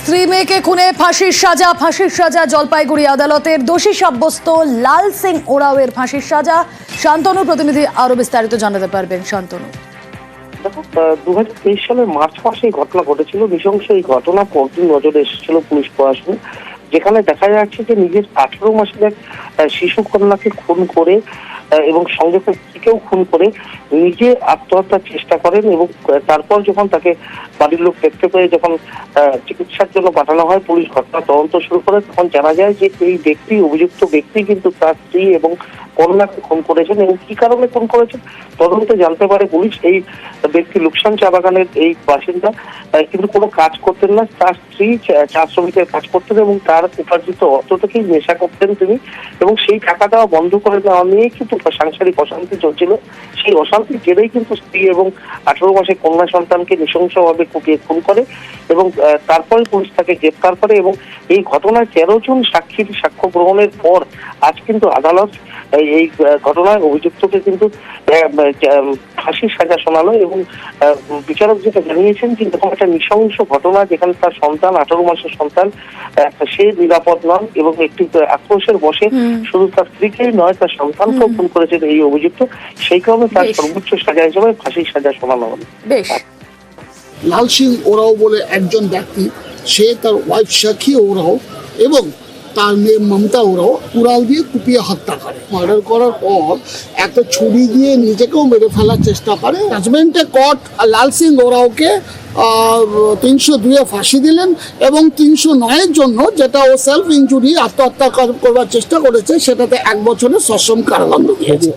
স্ত্রী মেয়েকে খুনে ফাঁসির সাজা জলপাইগুড়ি আদালতের। দোষী সাব্যস্ত লাল সিং ওরাওয়ের ফাঁসির সাজা। শান্তনু প্রতিনিধি আরো বিস্তারিত জানাতে পারবেন। শান্তনু, দেখো, 2023 সালের মার্চ মাসে এই ঘটনা ঘটেছিল। নৃশংস এই ঘটনা পরদিন নজরে এসেছিল পুলিশ প্রশাসনে, যেখানে দেখা যাচ্ছে যে নিজের 18 মাসের এক শিশু কন্যাকে খুন করে এবং সঙ্গে স্ত্রীকেও খুন করে নিজে আত্মহত্যার চেষ্টা করেন। এবং তারপর যখন তাকে বাড়ির লোক দেখতে পেয়ে যখন চিকিৎসার জন্য পাঠানো হয়, পুলিশ ঘটনা তদন্ত শুরু করে, তখন জানা যায় যে এই ব্যক্তি, অভিযুক্ত ব্যক্তি কিন্তু তার স্ত্রী এবং কন্যাকে খুন করেছেন। এবং কি কারণে খুন করেছেন তদন্তে জানতে পারে পুলিশ এই ব্যক্তি লুকসান চা বাগানের এই বাসিন্দা, কিন্তু কোনো কাজ করতেন না। তার স্ত্রী চা শ্রমিকের কাজ করতেন এবং তার উপার্জিত অর্থ থেকেই নেশা করতেন তিনি, এবং সেই টাকা দেওয়া বন্ধ করে দেওয়া নিয়ে কিন্তু সাংসারিক অশান্তি চলছিল। সেই অশান্তির জেরেই কিন্তু স্ত্রী এবং 18 মাসের কন্যা সন্তানকে নৃশংসভাবে কুপিয়ে খুন করে এবং তারপরে পুলিশ তাকে গ্রেপ্তার করে। এবং এই ঘটনায় 13 জন সাক্ষীর সাক্ষ্য গ্রহণের পর আজ কিন্তু আদালত এই ঘটনায় অভিযুক্তকে কিন্তু ফাঁসির সাজা শোনালো। এবং বিচারক যেটা জানিয়েছেন যে এরকম একটা নৃশংস ঘটনা, যেখানে তার সন্তান, 18 মাসের সন্তান, সে নিরাপদ নন এবং একটি আক্রোশের বশে শুধু তার স্ত্রীকেই নয়, তার সন্তানকেও খুন করেছেন এই অভিযুক্ত। সেই কারণে তার সর্বোচ্চ সাজা হিসেবে ফাঁসির সাজা শোনানো হলো। লাল সিং ওরাও বলে একজন ব্যক্তি, সে তার ওয়াইফ সাক্ষী ওরাও এবং তার মেয়ে মমতা ওরাও কুড়াল দিয়ে কুপিয়ে হত্যা করে। মার্ডার করার পর একটা ছুরি দিয়ে নিজেকেও মেরে ফেলার চেষ্টা করে। জাজমেন্টে কোর্ট লাল সিং ওরাওকে 302-এ ফাঁসি দিলেন এবং 309-এর জন্য, যেটা ও সেলফ ইনজুরি আত্মহত্যা করবার চেষ্টা করেছে, সেটাতে 1 বছরের সশ্রম কারাদণ্ড দিয়েছে।